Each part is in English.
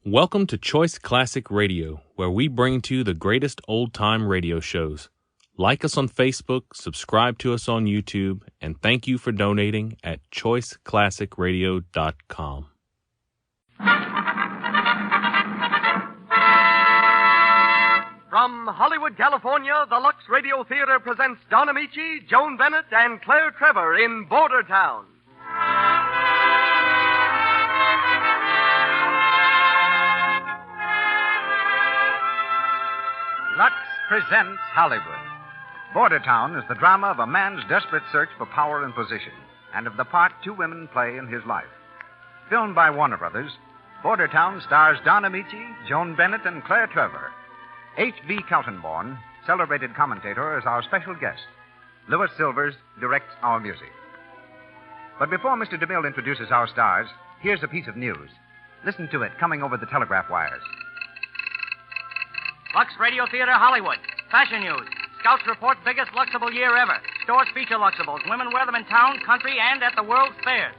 Welcome to Choice Classic Radio, where we bring to you the greatest old-time radio shows. Like us on Facebook, subscribe to us on YouTube, and thank you for donating at choiceclassicradio.com. From Hollywood, California, the Lux Radio Theater presents Don Amici, Joan Bennett, and Claire Trevor in Bordertown. Lux presents Hollywood. Bordertown is the drama of a man's desperate search for power and position, and of the part two women play in his life. Filmed by Warner Brothers, Bordertown stars Don Amici, Joan Bennett, and Claire Trevor. H.V. Kaltenborn, celebrated commentator, is our special guest. Louis Silvers directs our music. But before Mr. DeMille introduces our stars, here's a piece of news. Listen to it coming over the telegraph wires. Lux Radio Theater, Hollywood. Fashion news. Scouts report biggest Luxable year ever. Stores feature Luxables. Women wear them in town, country, and at the World's Fairs.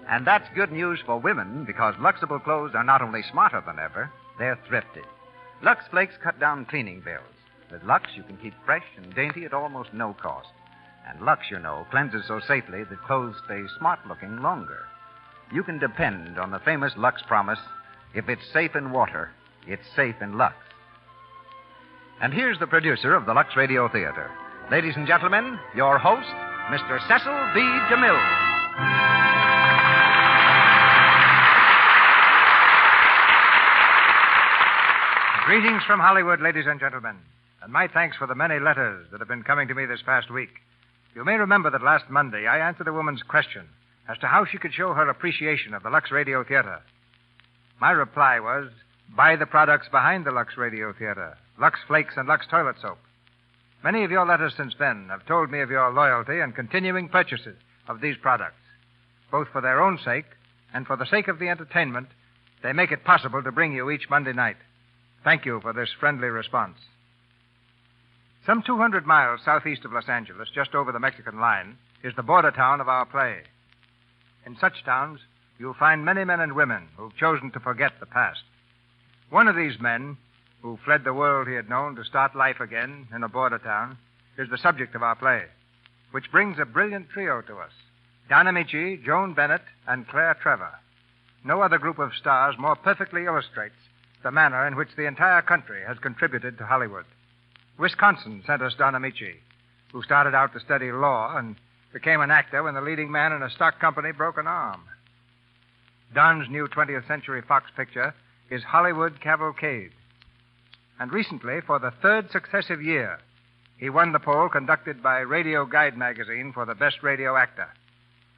And that's good news for women because Luxable clothes are not only smarter than ever, they're thrifty. Lux Flakes cut down cleaning bills. With Lux, you can keep fresh and dainty at almost no cost. And Lux, you know, cleanses so safely that clothes stay smart-looking longer. You can depend on the famous Lux promise, if it's safe in water, it's safe in Lux. And here's the producer of the Lux Radio Theater. Ladies and gentlemen, your host, Mr. Cecil B. DeMille. Greetings from Hollywood, ladies and gentlemen, and my thanks for the many letters that have been coming to me this past week. You may remember that last Monday I answered a woman's question as to how she could show her appreciation of the Lux Radio Theater. My reply was, buy the products behind the Lux Radio Theater, Lux Flakes and Lux Toilet Soap. Many of your letters since then have told me of your loyalty and continuing purchases of these products. Both for their own sake and for the sake of the entertainment, they make it possible to bring you each Monday night. Thank you for this friendly response. Some 200 miles southeast of Los Angeles, just over the Mexican line, is the border town of our play. In such towns, you'll find many men and women who've chosen to forget the past. One of these men, who fled the world he had known to start life again in a border town, is the subject of our play, which brings a brilliant trio to us: Don Amici, Joan Bennett, and Claire Trevor. No other group of stars more perfectly illustrates the manner in which the entire country has contributed to Hollywood. Wisconsin sent us Don Amici, who started out to study law and became an actor when the leading man in a stock company broke an arm. Don's new 20th Century Fox picture is Hollywood Cavalcade. And recently, for the third successive year, he won the poll conducted by Radio Guide magazine for the best radio actor.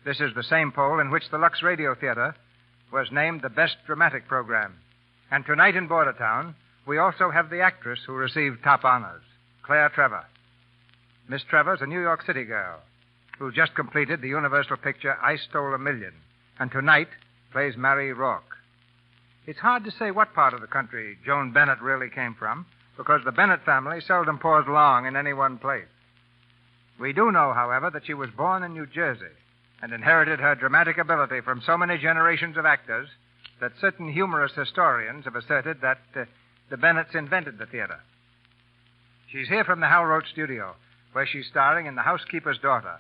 This is the same poll in which the Lux Radio Theater was named the best dramatic program. And tonight in Bordertown, we also have the actress who received top honors, Claire Trevor. Miss Trevor's a New York City girl who just completed the Universal picture I Stole a Million, and tonight plays Mary Rourke. It's hard to say what part of the country Joan Bennett really came from, because the Bennett family seldom paused long in any one place. We do know, however, that she was born in New Jersey and inherited her dramatic ability from so many generations of actors that certain humorous historians have asserted that the Bennetts invented the theater. She's here from the Hal Roach studio, where she's starring in The Housekeeper's Daughter,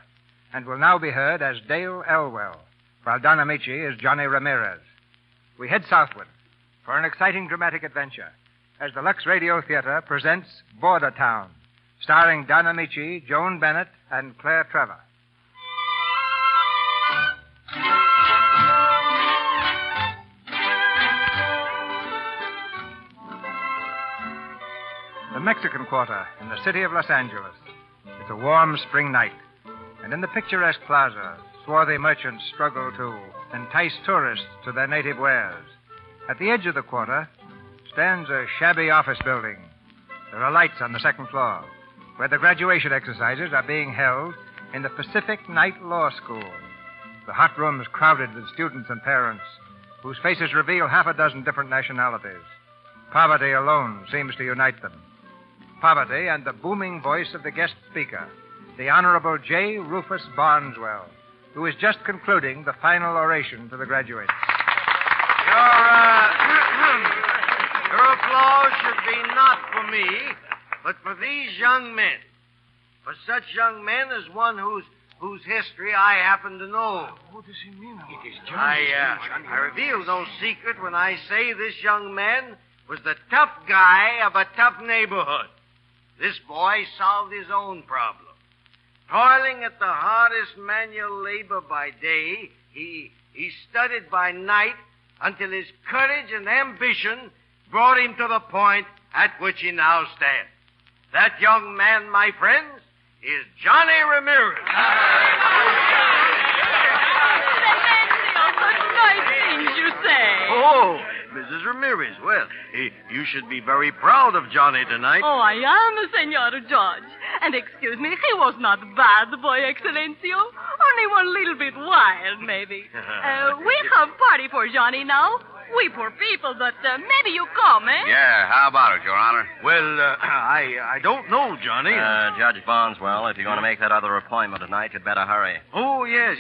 and will now be heard as Dale Elwell, while Don Amici is Johnny Ramirez. We head southward for an exciting dramatic adventure as the Lux Radio Theater presents Bordertown, starring Don Amici, Joan Bennett, and Claire Trevor. The Mexican Quarter in the city of Los Angeles. It's a warm spring night, and in the picturesque plaza, swarthy merchants struggle to entice tourists to their native wares. At the edge of the quarter stands a shabby office building. There are lights on the second floor, where the graduation exercises are being held in the Pacific Night Law School. The hot room is crowded with students and parents, whose faces reveal half a dozen different nationalities. Poverty alone seems to unite them. Poverty and the booming voice of the guest speaker, the Honorable J. Rufus Barneswell, who is just concluding the final oration to the graduates. Maybe not for me, but for these young men. For such young men as one whose history I happen to know. What does he mean? It is Johnny. I reveal no secret when I say this young man was the tough guy of a tough neighborhood. This boy solved his own problem. Toiling at the hardest manual labor by day, he studied by night until his courage and ambition brought him to the point at which he now stands. That young man, my friends, is Johnny Ramirez. Such nice things you say. Oh, Mrs. Ramirez. Well, you should be very proud of Johnny tonight. Oh, I am, Senor Judge. And excuse me, he was not bad, boy, Excellencio. Only one little bit wild, maybe. We have party for Johnny now. We poor people, but maybe you come, eh? Yeah, how about it, Your Honor? Well, I don't know, Johnny. Judge Bondswell, if you're going to make that other appointment tonight, you'd better hurry. Oh, yes,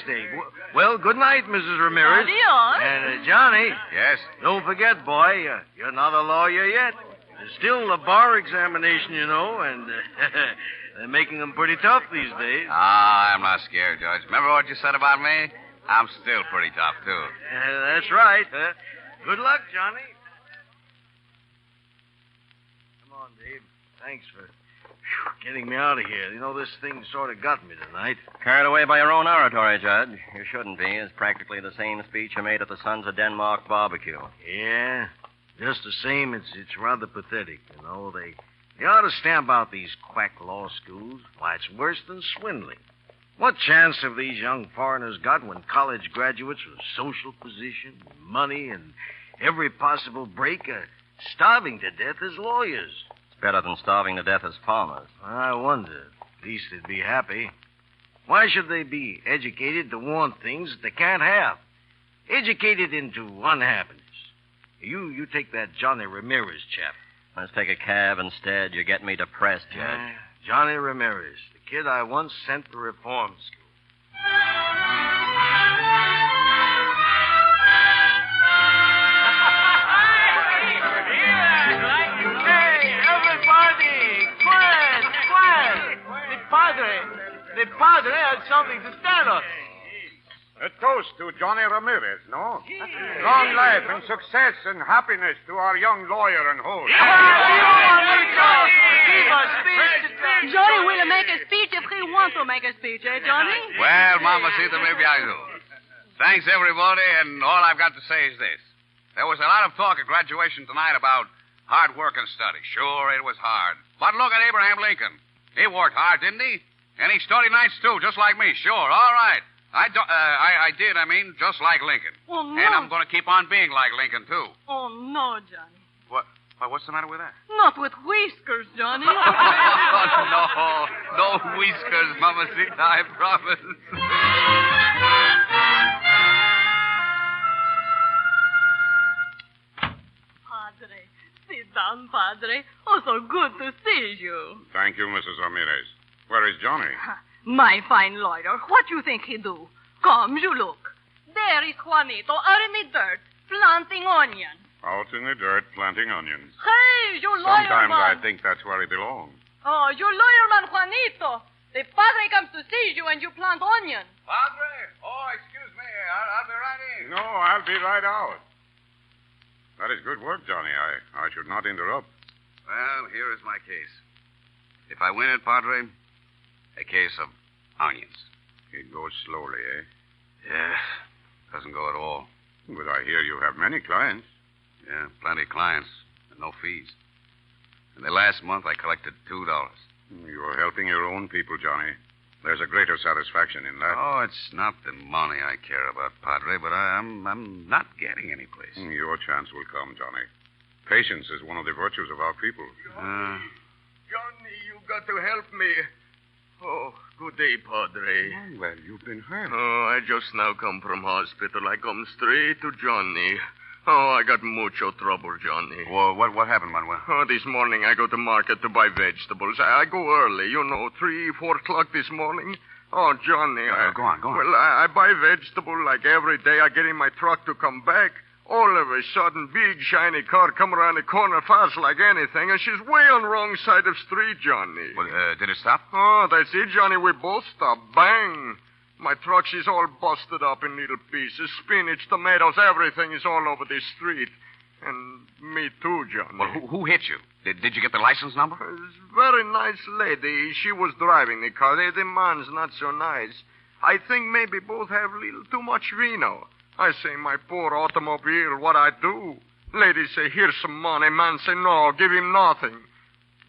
Dave. Well, good night, Mrs. Ramirez. Adios. And, Johnny. Yes? Don't forget, boy, you're not a lawyer yet. There's still the bar examination, you know, and they're making them pretty tough these days. I'm not scared, Judge. Remember what you said about me? I'm still pretty tough, too. That's right. Good luck, Johnny. Come on, Dave. Thanks for getting me out of here. You know, this thing sort of got me tonight. Carried away by your own oratory, Judge. You shouldn't be. It's practically the same speech you made at the Sons of Denmark barbecue. Yeah. Just the same, it's rather pathetic, you know. They ought to stamp out these quack law schools. Why, it's worse than swindling. What chance have these young foreigners got when college graduates with social position, money, and every possible break are starving to death as lawyers? It's better than starving to death as farmers. I wonder. At least they'd be happy. Why should they be educated to want things that they can't have? Educated into unhappiness. You take that Johnny Ramirez chap. Let's take a cab instead. You're getting me depressed, Judge. Johnny Ramirez, the kid I once sent to reform school. Hey, everybody! Quiet! The padre has something to tell us. A toast to Johnny Ramirez, no? Long life and success and happiness to our young lawyer and host. Johnny will make a speech if he wants to make a speech, eh, Johnny? Well, Mamacita, maybe I do. Thanks, everybody, and all I've got to say is this. There was a lot of talk at graduation tonight about hard work and study. Sure, it was hard. But look at Abraham Lincoln. He worked hard, didn't he? And he studied nights, too, just like me. Sure, all right. I did, just like Lincoln. Oh, no. And I'm going to keep on being like Lincoln, too. Oh, no, Johnny. What? What's the matter with that? Not with whiskers, Johnny. Oh, no whiskers, Mamacita, I promise. Padre, sit down, Padre. Oh, so good to see you. Thank you, Mrs. Ramirez. Where is Johnny? My fine lawyer, what you think he do? Come, you look. There is Juanito out in the dirt, planting onions. Out in the dirt planting onions. Hey, you lawyer Sometimes I man. think that's where he belongs. Oh, you lawyer man, Juanito. The padre comes to see you and you plant onions. Padre? Oh, excuse me. I'll be right in. No, I'll be right out. That is good work, Johnny. I should not interrupt. Well, here is my case. If I win it, Padre, a case of onions. It goes slowly, eh? Yeah, doesn't go at all. But I hear you have many clients. Yeah, plenty of clients and no fees. In the last month, I collected $2. You're helping your own people, Johnny. There's a greater satisfaction in that. Oh, it's not the money I care about, Padre, but I'm not getting any place. Your chance will come, Johnny. Patience is one of the virtues of our people. Johnny, you got to help me. Oh, good day, Padre. Well, you've been hurt. Oh, I just now come from hospital. I come straight to Johnny. Oh, I got mucho trouble, Johnny. Well, what happened, Manuel? Oh, this morning I go to market to buy vegetables. I go early, 3, 4 o'clock this morning. Oh, Johnny. Go on. Well, I buy vegetable like every day. I get in my truck to come back. All of a sudden, big, shiny car come around the corner fast like anything, and she's way on wrong side of street, Johnny. Well, did it stop? Oh, that's it, Johnny. We both stopped. Bang! My truck, she's all busted up in little pieces. Spinach, tomatoes, everything is all over the street. And me too, Johnny. Well, who hit you? Did you get the license number? It's a very nice lady. She was driving the car. The man's not so nice. I think maybe both have a little too much vino. I say, my poor automobile, what I do? Lady say, here's some money. Man say, no, give him nothing.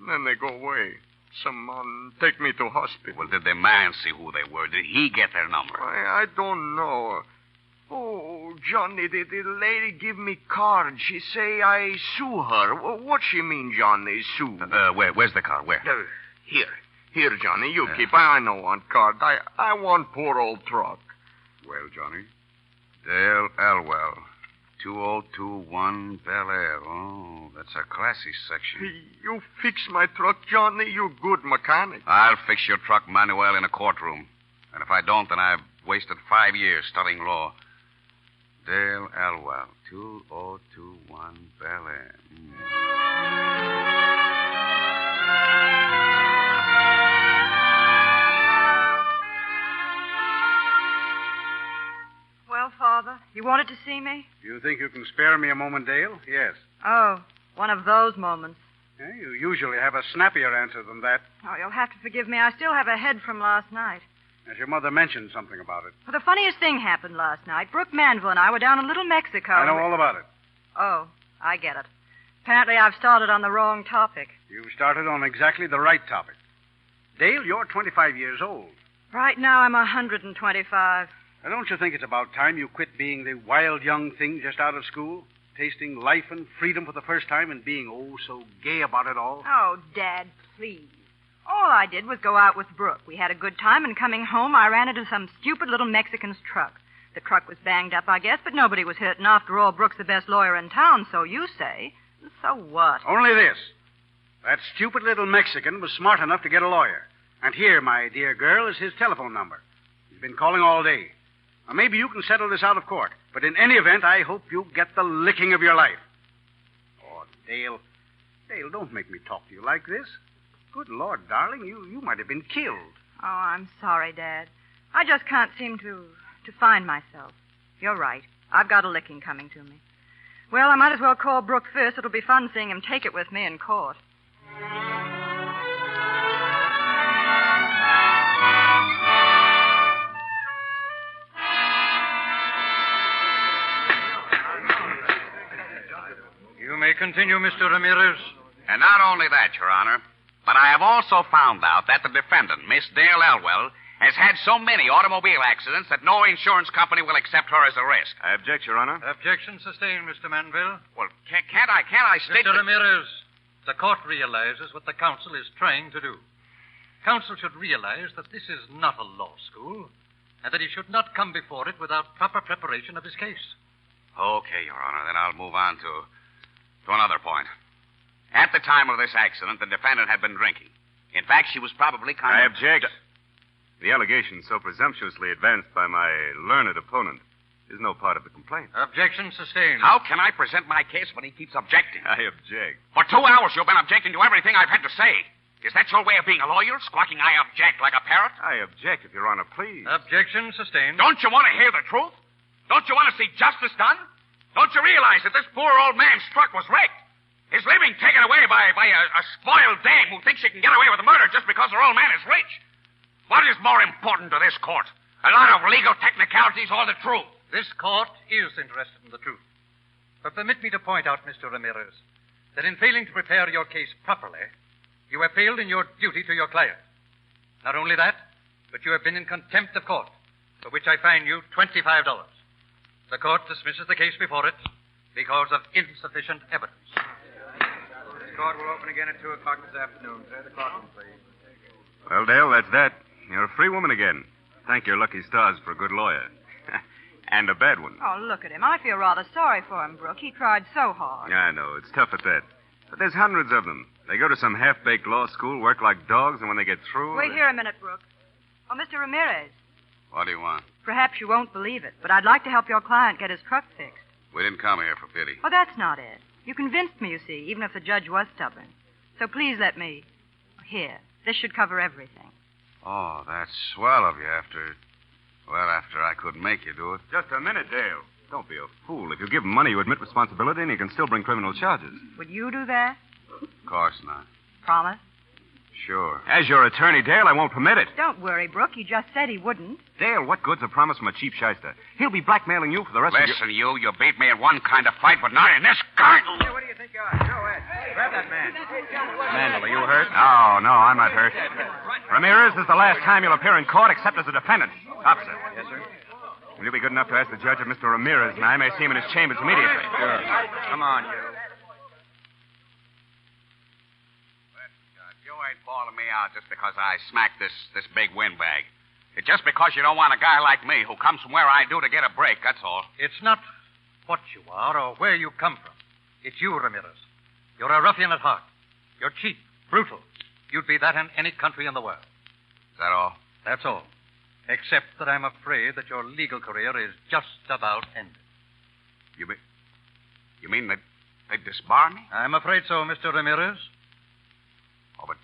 Then they go away. Some man take me to hospital. Well, did the man see who they were? Did he get their number? I don't know. Oh, Johnny, the lady give me card. She say I sue her. What she mean, Johnny, sue? Where's the car? Where? Here, Johnny, you keep. I know one card. I want poor old truck. Well, Johnny. Dale Elwell, 2021 Bel Air. Oh, that's a classy section. You fix my truck, Johnny. You good mechanic. I'll fix your truck, Manuel, in a courtroom. And if I don't, then I've wasted 5 years studying law. Dale Elwell, 2021 Bel Air. Well, Father, you wanted to see me? You think you can spare me a moment, Dale? Yes. Oh, one of those moments. Yeah, you usually have a snappier answer than that. Oh, you'll have to forgive me. I still have a head from last night. As your mother mentioned something about it. Well, the funniest thing happened last night. Brooke Manville and I were down in Little Mexico. I know all about it. Oh, I get it. Apparently I've started on the wrong topic. You started on exactly the right topic. Dale, you're 25 years old. Right now I'm 125. Now, don't you think it's about time you quit being the wild young thing just out of school? Tasting life and freedom for the first time and being, oh, so gay about it all? Oh, Dad, please. All I did was go out with Brooke. We had a good time, and coming home, I ran into some stupid little Mexican's truck. The truck was banged up, I guess, but nobody was hurt. And after all, Brooke's the best lawyer in town, so you say. So what? Only this. That stupid little Mexican was smart enough to get a lawyer. And here, my dear girl, is his telephone number. He's been calling all day. Now, maybe you can settle this out of court. But in any event, I hope you get the licking of your life. Oh, Dale. Dale, don't make me talk to you like this. Good Lord, darling, you might have been killed. Oh, I'm sorry, Dad. I just can't seem to find myself. You're right. I've got a licking coming to me. Well, I might as well call Brooke first. It'll be fun seeing him take it with me in court. You may continue, Mr. Ramirez. And not only that, Your Honor, but I have also found out that the defendant, Miss Dale Elwell, has had so many automobile accidents that no insurance company will accept her as a risk. I object, Your Honor. Objection sustained, Mr. Manville. Well, can't I state... Mr. Ramirez, the court realizes what the counsel is trying to do. Counsel should realize that this is not a law school, and that he should not come before it without proper preparation of his case. Okay, Your Honor, then I'll move on to another point. At the time of this accident, the defendant had been drinking. In fact, she was probably kind I of... object. The allegation so presumptuously advanced by my learned opponent is no part of the complaint. Objection sustained. How can I present my case when he keeps objecting? I object. For 2 hours, you've been objecting to everything I've had to say. Is that your way of being a lawyer, squawking I object like a parrot? I object, if Your Honor, please. Objection sustained. Don't you want to hear the truth? Don't you want to see justice done? Don't you realize that this poor old man's truck was wrecked? His living taken away by a spoiled dame who thinks she can get away with a murder just because her old man is rich. What is more important to this court? A lot of legal technicalities or the truth? This court is interested in the truth. But permit me to point out, Mr. Ramirez, that in failing to prepare your case properly, you have failed in your duty to your client. Not only that, but you have been in contempt of court, for which I fine you $25. The court dismisses the case before it because of insufficient evidence. This court will open again at 2 o'clock this afternoon. Sir, the courtroom, please. Well, Dale, that's that. You're a free woman again. Thank your lucky stars for a good lawyer. And a bad one. Oh, look at him. I feel rather sorry for him, Brooke. He tried so hard. I know. It's tough at that. But there's hundreds of them. They go to some half-baked law school, work like dogs, and when they get through... Wait here a minute, Brooke. Oh, Mr. Ramirez. What do you want? Perhaps you won't believe it, but I'd like to help your client get his truck fixed. We didn't come here for pity. Oh, that's not it. You convinced me, you see, even if the judge was stubborn. So please let me... Here. This should cover everything. Oh, that's swell of you after I couldn't make you do it. Just a minute, Dale. Don't be a fool. If you give him money, you admit responsibility, and he can still bring criminal charges. Would you do that? Of course not. Promise? Sure. As your attorney, Dale, I won't permit it. Don't worry, Brooke. You just said he wouldn't. Dale, what good's a promise from a cheap shyster? He'll be blackmailing you for the rest of your... Listen, you beat me in one kind of fight, but not in this kind. Hey, what do you think you are? Go ahead. Grab that man. Mandel, are you hurt? No, I'm not hurt. Ramirez, this is the last time you'll appear in court except as a defendant. Officer. Yes, sir? Will you be good enough to ask the judge if Mr. Ramirez and I may see him in his chambers immediately? Sure. Come on, you. You ain't bawling me out just because I smacked this big windbag. It's just because you don't want a guy like me who comes from where I do to get a break, that's all. It's not what you are or where you come from. It's you, Ramirez. You're a ruffian at heart. You're cheap, brutal. You'd be that in any country in the world. Is that all? That's all. Except that I'm afraid that your legal career is just about ended. You mean that they disbar me? I'm afraid so, Mr. Ramirez. Oh, but,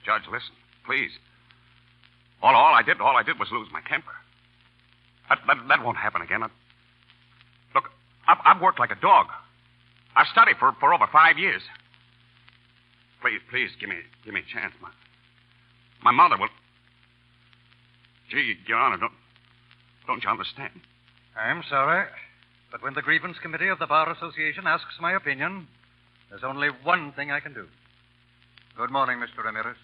Judge, listen, please. All I did was lose my temper. That won't happen again. Look, I've worked like a dog. I've studied for over 5 years. Please, give me a chance. My mother will... Gee, Your Honor, don't you understand? I'm sorry, but when the grievance committee of the Bar Association asks my opinion, there's only one thing I can do. Good morning, Mr. Ramirez.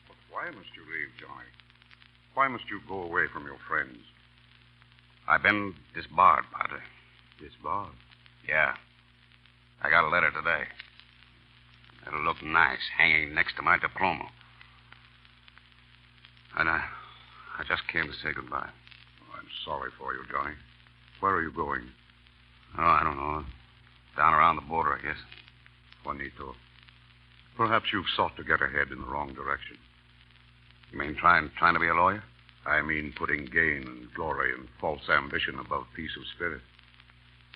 But why must you leave, Johnny? Why must you go away from your friends? I've been disbarred, Padre. Disbarred? Yeah. I got a letter today. It'll look nice hanging next to my diploma. And I just came to say goodbye. Oh, I'm sorry for you, Johnny. Where are you going? Oh, I don't know. Down around the border, I guess. Juanito, perhaps you've sought to get ahead in the wrong direction. You mean trying to be a lawyer? I mean putting gain and glory and false ambition above peace of spirit.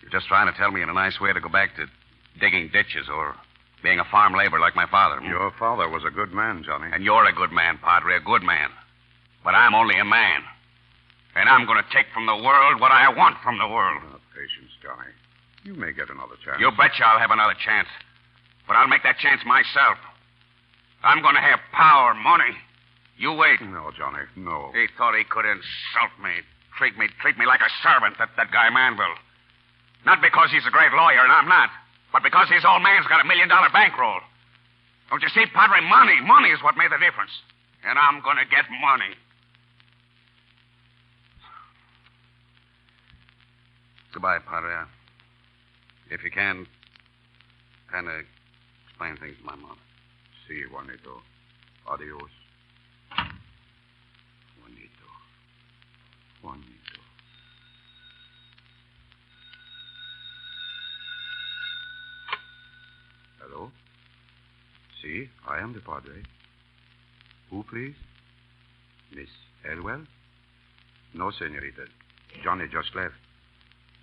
You're just trying to tell me in a nice way to go back to digging ditches or being a farm laborer like my father. Your father was a good man, Johnny. And you're a good man, Padre, a good man. But I'm only a man. And I'm going to take from the world what I want from the world. Patience, Johnny. You may get another chance. You betcha I'll have another chance. But I'll make that chance myself. I'm going to have power, money. You wait. No, Johnny, no. He thought he could insult me, treat me like a servant, that guy Manville. Not because he's a great lawyer, and I'm not, but because his old man's got $1 million bankroll. Don't you see, Padre? Money is what made the difference. And I'm going to get money. Goodbye, Padre. If you can, kind of explain things to my mother. See, Juanito. Adios. Juanito. Hello? Si, I am the Padre. Who, please? Miss Elwell? No, senorita. Johnny just left.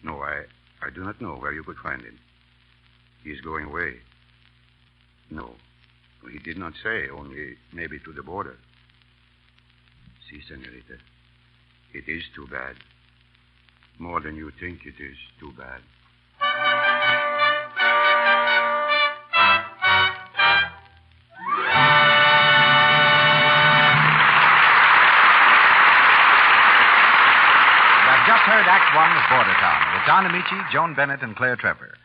No, I do not know where you could find him. He is going away. No, he did not say, only maybe to the border. Si, senorita. It is too bad. More than you think it is too bad. I've just heard Act One of Bordertown with Don Amici, Joan Bennett, and Claire Trevor.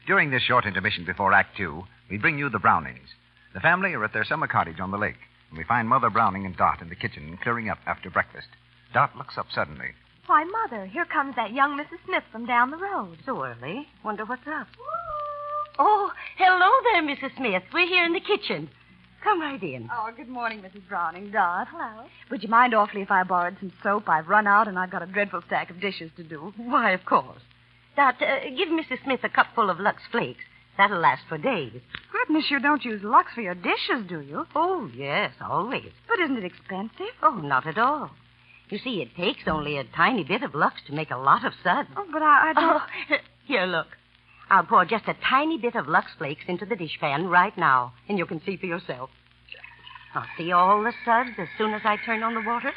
During this short intermission before Act Two, we bring you the Brownings. The family are at their summer cottage on the lake, and we find Mother Browning and Dot in the kitchen clearing up after breakfast. Dot looks up suddenly. Why, Mother, here comes that young Mrs. Smith from down the road. So early? Wonder what's up. Oh, hello there, Mrs. Smith. We're here in the kitchen. Come right in. Oh, good morning, Mrs. Browning. Dot. Hello. Would you mind awfully if I borrowed some soap? I've run out, and I've got a dreadful stack of dishes to do. Why, of course. Dot, give Mrs. Smith a cupful of Lux Flakes. That'll last for days. Goodness, you don't use Lux for your dishes, do you? Oh, yes, always. But isn't it expensive? Oh, not at all. You see, it takes only a tiny bit of Lux to make a lot of suds. Oh, but I don't... Oh, here, look. I'll pour just a tiny bit of Lux Flakes into the dishpan right now, and you can see for yourself. I'll see all the suds as soon as I turn on the water.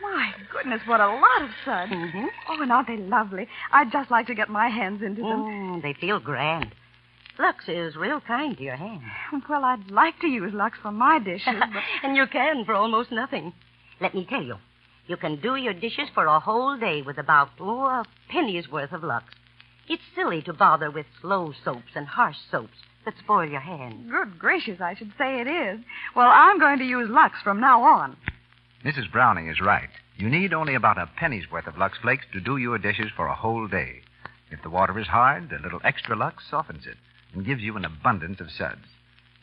My goodness, what a lot of suds. Mm-hmm. Oh, and aren't they lovely? I'd just like to get my hands into them. They feel grand. Lux is real kind to your hands. Well, I'd like to use Lux for my dishes, but... And you can for almost nothing. Let me tell you, you can do your dishes for a whole day with about, a penny's worth of Lux. It's silly to bother with slow soaps and harsh soaps that spoil your hands. Good gracious, I should say it is. Well, I'm going to use Lux from now on. Mrs. Browning is right. You need only about a penny's worth of Lux Flakes to do your dishes for a whole day. If the water is hard, a little extra Lux softens it and gives you an abundance of suds.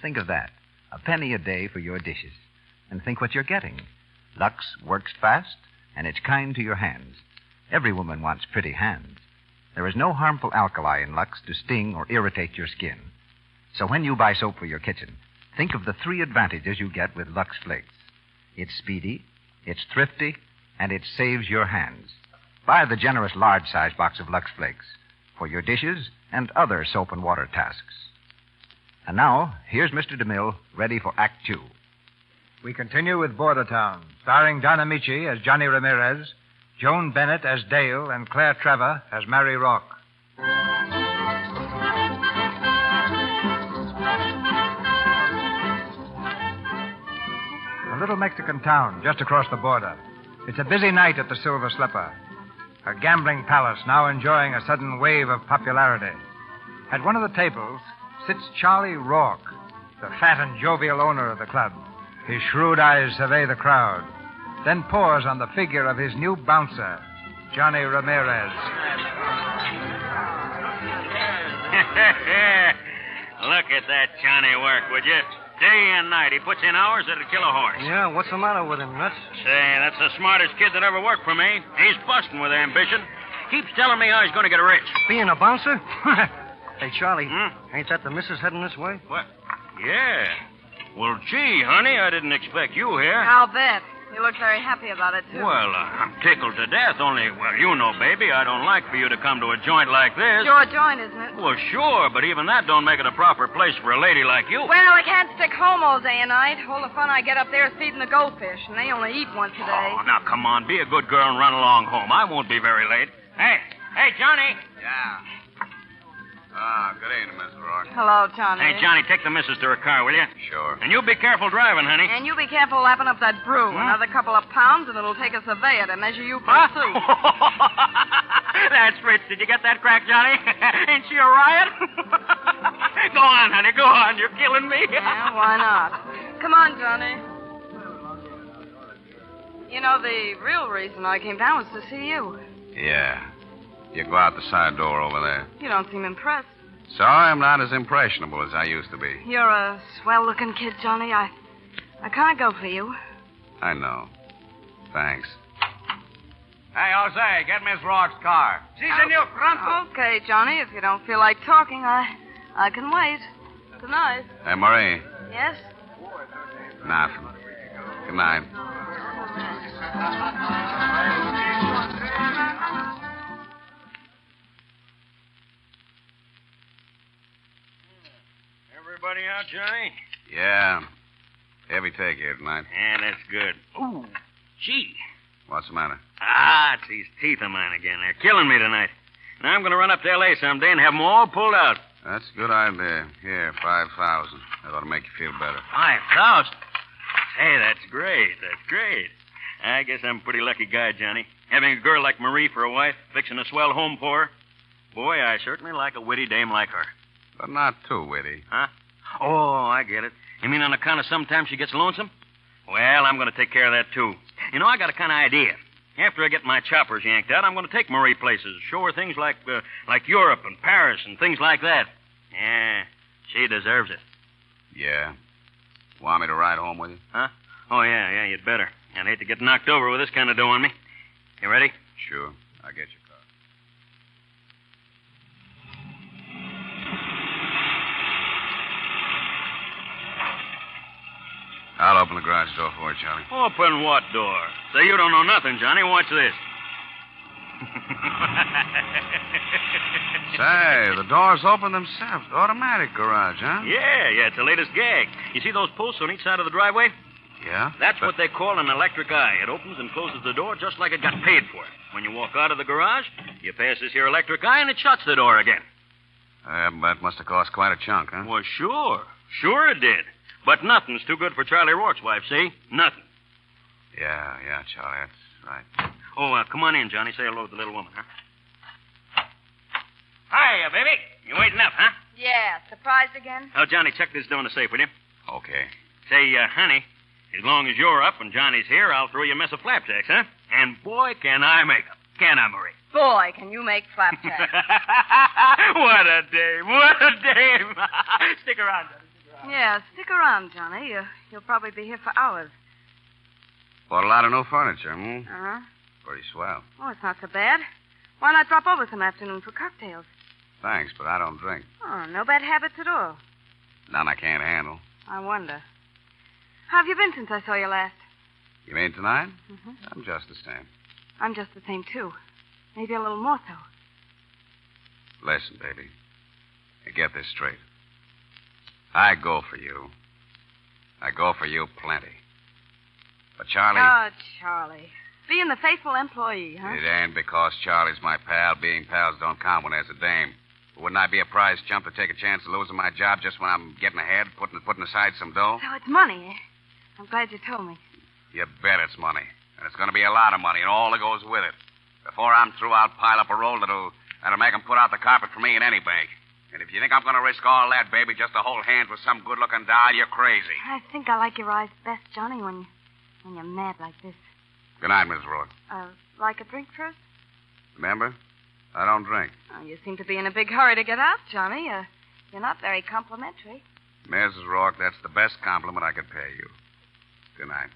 Think of that. A penny a day for your dishes. And think what you're getting. Lux works fast, and it's kind to your hands. Every woman wants pretty hands. There is no harmful alkali in Lux to sting or irritate your skin. So when you buy soap for your kitchen, think of the 3 advantages you get with Lux Flakes. It's speedy, it's thrifty, and it saves your hands. Buy the generous large-size box of Lux Flakes for your dishes and other soap and water tasks. And now, here's Mr. DeMille, ready for Act 2. We continue with Bordertown, starring Don Amici as Johnny Ramirez, Joan Bennett as Dale, and Claire Trevor as Mary Rock. A little Mexican town just across the border. It's a busy night at the Silver Slipper. A gambling palace now enjoying a sudden wave of popularity. At one of the tables sits Charlie Rourke, the fat and jovial owner of the club. His shrewd eyes survey the crowd, then pause on the figure of his new bouncer, Johnny Ramirez. Look at that Johnny work, would you? Day and night. He puts in hours that'd kill a horse. Yeah, what's the matter with him, Nuts? Say, that's the smartest kid that ever worked for me. He's busting with ambition. Keeps telling me how he's going to get rich. Being a bouncer? Hey, Charlie, ain't that the missus heading this way? What? Yeah. Well, gee, honey, I didn't expect you here. I'll bet. You look very happy about it, too. Well, I'm tickled to death, only, well, you know, baby, I don't like for you to come to a joint like this. Your joint, isn't it? Well, sure, but even that don't make it a proper place for a lady like you. Well, I can't stick home all day and night. All the fun I get up there is feeding the goldfish, and they only eat once a day. Oh, now, come on, be a good girl and run along home. I won't be very late. Hey, Johnny. Yeah. Ah, good evening, Miss Rourke. Hello, Johnny. Hey, Johnny, take the missus to her car, will you? Sure. And you be careful driving, honey. And you be careful lapping up that brew. Another couple of pounds, and it'll take a surveyor to measure you for a suit. That's rich. Did you get that crack, Johnny? Ain't she a riot? Go on, honey, go on. You're killing me. Yeah, why not? Come on, Johnny. You know, the real reason I came down was to see you. Yeah. You go out the side door over there. You don't seem impressed. Sorry, I'm not as impressionable as I used to be. You're a swell-looking kid, Johnny. I can't go for you. I know. Thanks. Hey, Jose, get Miss Rourke's car. Si, senor, pronto. Okay, Johnny, if you don't feel like talking, I can wait. Good night. Hey, Marie. Yes? Nothing. Good night. Everybody out, Johnny? Yeah. Heavy take here tonight. Yeah, that's good. Ooh, gee. What's the matter? Ah, it's these teeth of mine again. They're killing me tonight. Now I'm going to run up to L.A. someday and have them all pulled out. That's a good idea. Here, 5,000. That ought to make you feel better. 5,000? Hey, that's great. That's great. I guess I'm a pretty lucky guy, Johnny. Having a girl like Marie for a wife, fixing a swell home for her. Boy, I certainly like a witty dame like her. But not too witty. Huh? Oh, I get it. You mean on account of sometimes she gets lonesome? Well, I'm going to take care of that, too. You know, I got a kind of idea. After I get my choppers yanked out, I'm going to take Marie places, show her things like Europe and Paris and things like that. Yeah, she deserves it. Yeah. Want me to ride home with you? Huh? Oh, yeah, you'd better. I'd hate to get knocked over with this kind of dough on me. You ready? Sure. I'll get your car. I'll open the garage door for you, Charlie. Open what door? Say, you don't know nothing, Johnny. Watch this. Say, the doors open themselves. Automatic garage, huh? Yeah, it's the latest gag. You see those posts on each side of the driveway? Yeah? That's what they call an electric eye. It opens and closes the door just like it got paid for it. When you walk out of the garage, you pass this here electric eye and it shuts the door again. That must have cost quite a chunk, huh? Well, sure. Sure it did. But nothing's too good for Charlie Rourke's wife, see? Nothing. Yeah, Charlie, that's right. Oh, come on in, Johnny. Say hello to the little woman, huh? Hiya, baby. You waiting up, huh? Yeah, surprised again? Oh, Johnny, check this door in the safe, will you? Okay. Say, honey, as long as you're up and Johnny's here, I'll throw you a mess of flapjacks, huh? And boy, can I make 'em. Can I, Marie? Boy, can you make flapjacks. What a dame. What a dame. Stick around, Johnny. Yeah, stick around, Johnny. You'll probably be here for hours. Bought a lot of new furniture, Uh-huh. Pretty swell. Oh, it's not so bad. Why not drop over some afternoon for cocktails? Thanks, but I don't drink. Oh, no bad habits at all. None I can't handle. I wonder. How have you been since I saw you last? You mean tonight? Mm-hmm. I'm just the same. I'm just the same, too. Maybe a little more so. Listen, baby. Now get this straight. I go for you. I go for you plenty. But Charlie... Oh, Charlie. Being the faithful employee, huh? It ain't because Charlie's my pal. Being pals don't count when there's a dame. Wouldn't I be a prize chump to take a chance of losing my job just when I'm getting ahead, putting aside some dough? So it's money, eh? I'm glad you told me. You bet it's money. And it's going to be a lot of money and all that goes with it. Before I'm through, I'll pile up a roll that'll make 'em put out the carpet for me in any bank. And if you think I'm going to risk all that, baby, just to hold hands with some good-looking doll, you're crazy. I think I like your eyes best, Johnny, when you're mad like this. Good night, Miss Rourke. Like a drink first? Remember, I don't drink. Oh, you seem to be in a big hurry to get out, Johnny. You're not very complimentary. Mrs. Rourke, that's the best compliment I could pay you. Good night.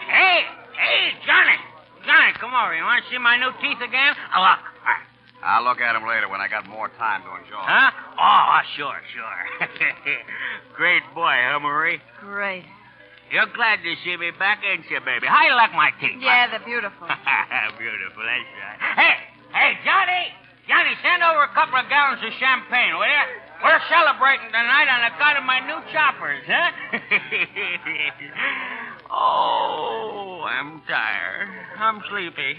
Hey, Johnny. Johnny, come over. You want to see my new teeth again? Oh, look. I'll look at them later when I got more time to enjoy. Huh? Oh, sure. Great boy, huh, Marie? Great. You're glad to see me back, ain't you, baby? How you like my teeth? Yeah, they're beautiful. Beautiful, that's right. Hey, Johnny! Johnny, send over a couple of gallons of champagne, will you? We're celebrating tonight on account of my new choppers, huh? Oh, I'm tired. I'm sleepy.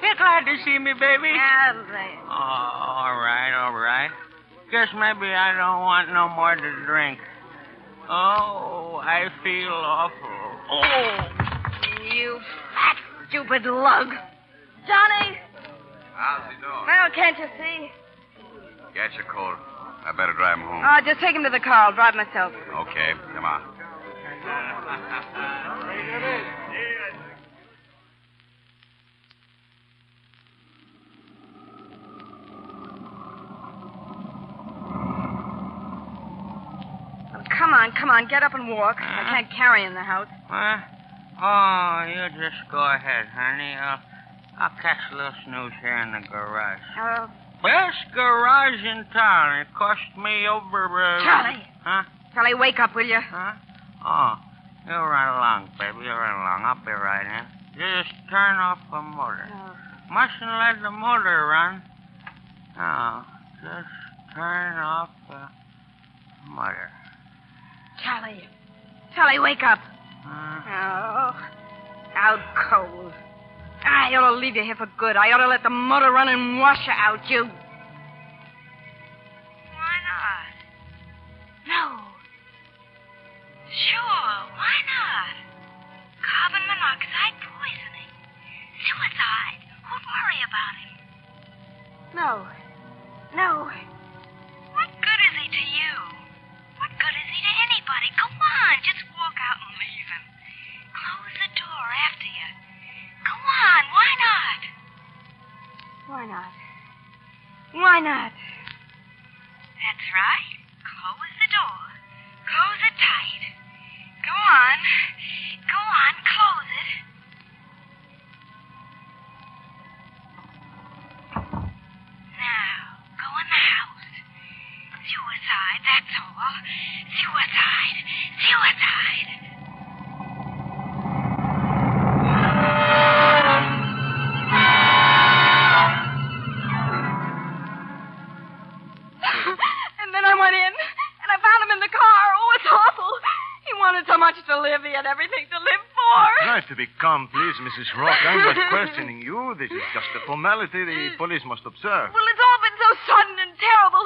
You're glad to see me, baby? Yeah, Oh, all right. Guess maybe I don't want no more to drink. Oh, I feel awful. Oh! You fat, stupid lug. Johnny! How's he doing? Well, can't you see? Get your coat. I better drive him home. Oh, just take him to the car. I'll drive myself. Okay, come on. Come on, get up and walk. I can't carry in the house. Huh? Oh, you just go ahead, honey. I'll catch a little snooze here in the garage. Best garage in town. It cost me over... Charlie! Huh? Charlie, wake up, will you? Huh? Oh, you run along, baby. You run along. I'll be right in. Just turn off the motor. Mustn't let the motor run. No, just turn off the motor. Charlie, wake up. Oh, out cold. I ought to leave you here for good. I ought to let the motor run and wash you out, you. Why not? No. Sure, why not? Carbon monoxide poisoning. Suicide. Who'd worry about him? No. What good is he to you? What good is he to anybody? Go on, just walk out and leave him. Close the door after you. Go on, why not? Why not? That's right. Close the door. Close it tight. Go on, close it. I'll see what's hide. See what's hide. And then I went in, and I found him in the car. Oh, it's awful. He wanted so much to live. He had everything to live for. Try to be calm, please, Mrs. Rock. I'm not questioning you. This is just a formality the police must observe. Well, it's all been so sudden and terrible.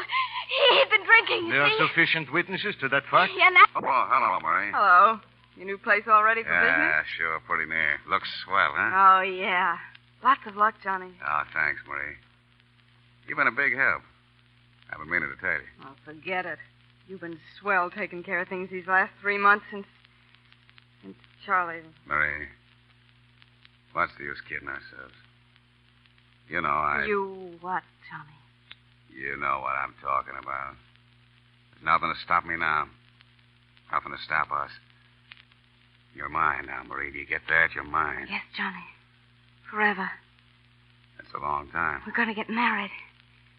He'd been drinking, There are see? sufficient witnesses to that fact. Yeah, now... Oh, hello, Marie. Hello. Your new place all ready for business? Yeah, sure, pretty near. Looks swell, huh? Oh, yeah. Lots of luck, Johnny. Oh, thanks, Marie. You've been a big help. I've been meaning to tell you. Oh, forget it. You've been swell taking care of things these last 3 months since Charlie... Marie, what's the use kidding ourselves? You know, I... You what, Johnny? You know what I'm talking about. There's nothing to stop me now. Nothing to stop us. You're mine now, Marie. Do you get that? You're mine. Yes, Johnny. Forever. That's a long time. We're going to get married.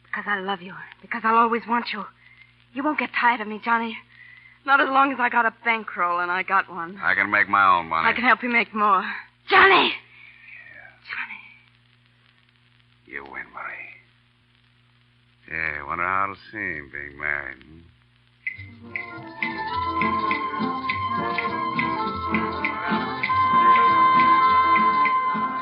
Because I love you. Because I'll always want you. You won't get tired of me, Johnny. Not as long as I got a bankroll, and I got one. I can make my own money. I can help you make more. Johnny! You win, Marie. Yeah, wonder how it'll seem being married.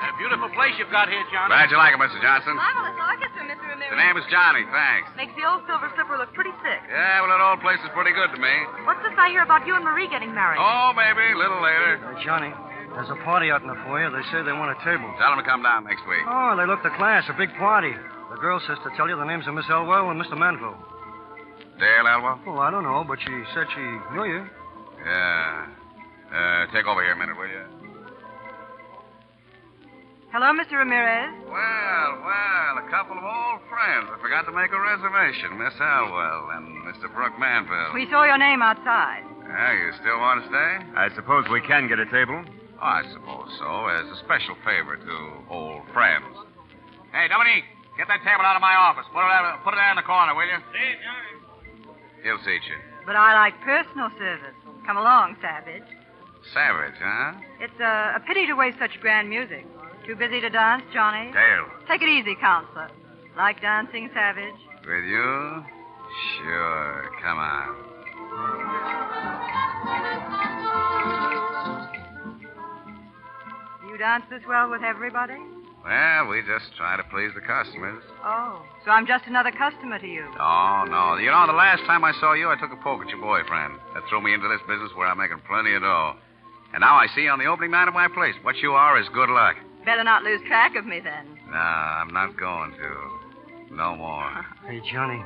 A beautiful place you've got here, Johnny. Glad you like it, Mr. Johnson. Marvelous orchestra, Mr. Ramirez. The name is Johnny, thanks. Makes the old Silver Slipper look pretty sick. Yeah, well, that old place is pretty good to me. What's this I hear about you and Marie getting married? Oh, maybe, a little later. Johnny, there's a party out in the foyer. They say they want a table. Tell them to come down next week. Oh, they look the class. A big party. The girl says to tell you the names of Miss Elwell and Mr. Manville. Dale Elwell? Oh, I don't know, but she said she knew you. Yeah. Take over here a minute, will you? Hello, Mr. Ramirez. Well, a couple of old friends. I forgot to make a reservation. Miss Elwell and Mr. Brooke Manville. We saw your name outside. Yeah, you still want to stay? I suppose we can get a table. Oh, I suppose so, as a special favor to old friends. Hey, Dominique, get that table out of my office. Put it there in the corner, will you? See, Johnny. He'll seat you. But I like personal service. Come along, Savage. Savage, huh? It's a pity to waste such grand music. Too busy to dance, Johnny? Dale. Take it easy, Counselor. Like dancing, Savage? With you? Sure. Come on. You dance this well with everybody? Well, we just try to please the customers. Oh, so I'm just another customer to you. Oh, no. You know, the last time I saw you, I took a poke at your boyfriend. That threw me into this business where I'm making plenty of dough. And now I see you on the opening night of my place. What you are is good luck. Better not lose track of me, then. Nah, I'm not going to. No more. Hey, Johnny.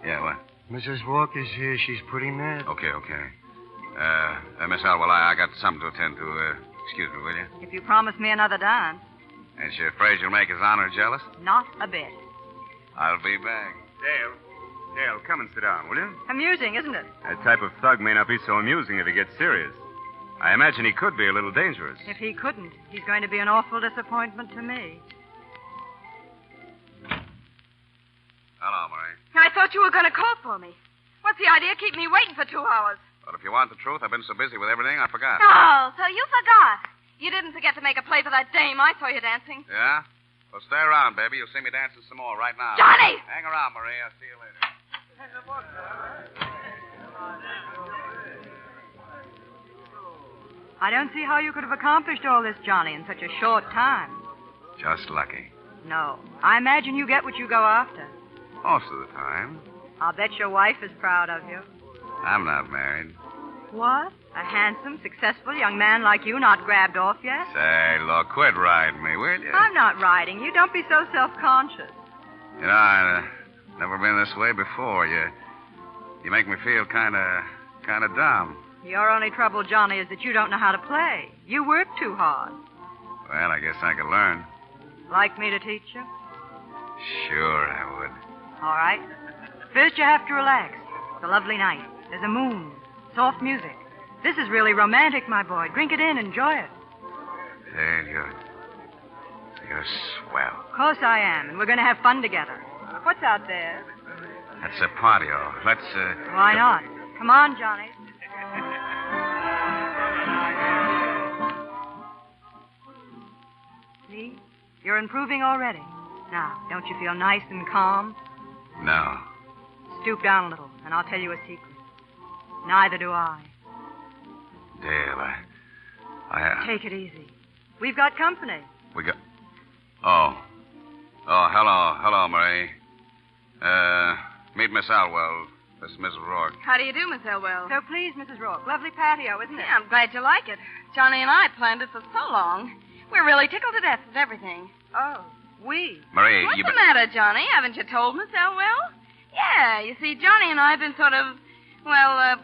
Yeah, what? Mrs. Walker's here. She's pretty mad. Okay. Miss Elwell, I got something to attend to. Excuse me, will you? If you promise me another dance. Ain't she afraid you'll make his honor jealous? Not a bit. I'll be back. Dale, come and sit down, will you? Amusing, isn't it? That type of thug may not be so amusing if he gets serious. I imagine he could be a little dangerous. If he couldn't, he's going to be an awful disappointment to me. Hello, Marie. I thought you were going to call for me. What's the idea of keeping me waiting for 2 hours? Well, if you want the truth, I've been so busy with everything, I forgot. Oh, so you forgot. You didn't forget to make a play for that dame I saw you dancing. Yeah? Well, stay around, baby. You'll see me dancing some more right now. Johnny! Hang around, Marie. I'll see you later. I don't see how you could have accomplished all this, Johnny, in such a short time. Just lucky. No. I imagine you get what you go after. Most of the time. I'll bet your wife is proud of you. I'm not married. What? A handsome, successful young man like you not grabbed off yet? Say, look, quit riding me, will you? I'm not riding you. Don't be so self-conscious. You know, I've never been this way before. You make me feel kind of dumb. Your only trouble, Johnny, is that you don't know how to play. You work too hard. Well, I guess I could learn. Like me to teach you? Sure, I would. All right. First, you have to relax. It's a lovely night. There's a moon. Soft music. This is really romantic, my boy. Drink it in. Enjoy it. Hey, you're swell. Of course I am, and we're going to have fun together. What's out there? That's a patio. Let's, Why not? Come on, Johnny. See? You're improving already. Now, don't you feel nice and calm? No. Stoop down a little, and I'll tell you a secret. Neither do I. Dale, Take it easy. We've got company. We got... Oh. Oh, hello, Marie. Meet Miss Alwell. This is Mrs. Rourke. How do you do, Miss Elwell? So pleased, Mrs. Rourke. Lovely patio, isn't it? Yeah, I'm glad you like it. Johnny and I planned it for so long. We're really tickled to death with everything. Oh, we? Marie, What's the matter, Johnny? Haven't you told Miss Elwell? Yeah, you see, Johnny and I have been sort of,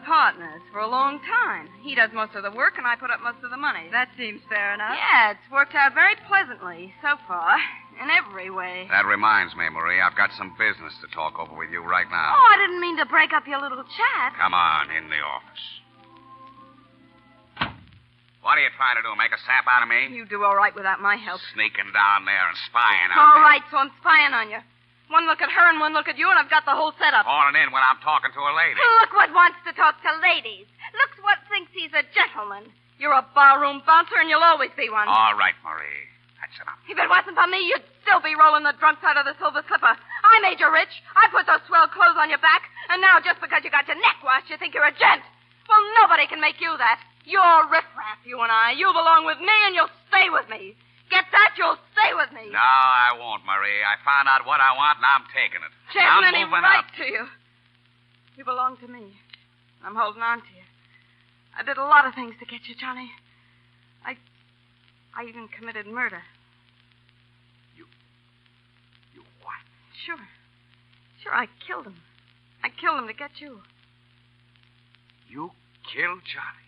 partners for a long time. He does most of the work, and I put up most of the money. That seems fair enough. Yeah, it's worked out very pleasantly so far, in every way. That reminds me, Marie, I've got some business to talk over with you right now. Oh, I didn't mean to break up your little chat. Come on, in the office. What are you trying to do, make a sap out of me? You do all right without my help. Sneaking down there and spying on All me. right, so I'm spying on you. One look at her and one look at you, and I've got the whole setup. Calling in when I'm talking to a lady. Look what wants to talk to ladies. Look what thinks he's a gentleman. You're a barroom bouncer, and you'll always be one. All right, Marie. That's enough. If it wasn't for me, you'd still be rolling the drunk side of the Silver Slipper. I made you rich. I put those swell clothes on your back, and now just because you got your neck washed, you think you're a gent. Well, nobody can make you that. You're riffraff, you and I. You belong with me, and you'll stay with me. Get that? You'll stay with me. No, I won't, Marie. I found out what I want, and I'm taking it. She hasn't I'm any moving right up. to you. You belong to me. I'm holding on to you. I did a lot of things to get you, Johnny. I even committed murder. You what? Sure, I killed him. I killed him to get you. You killed Johnny?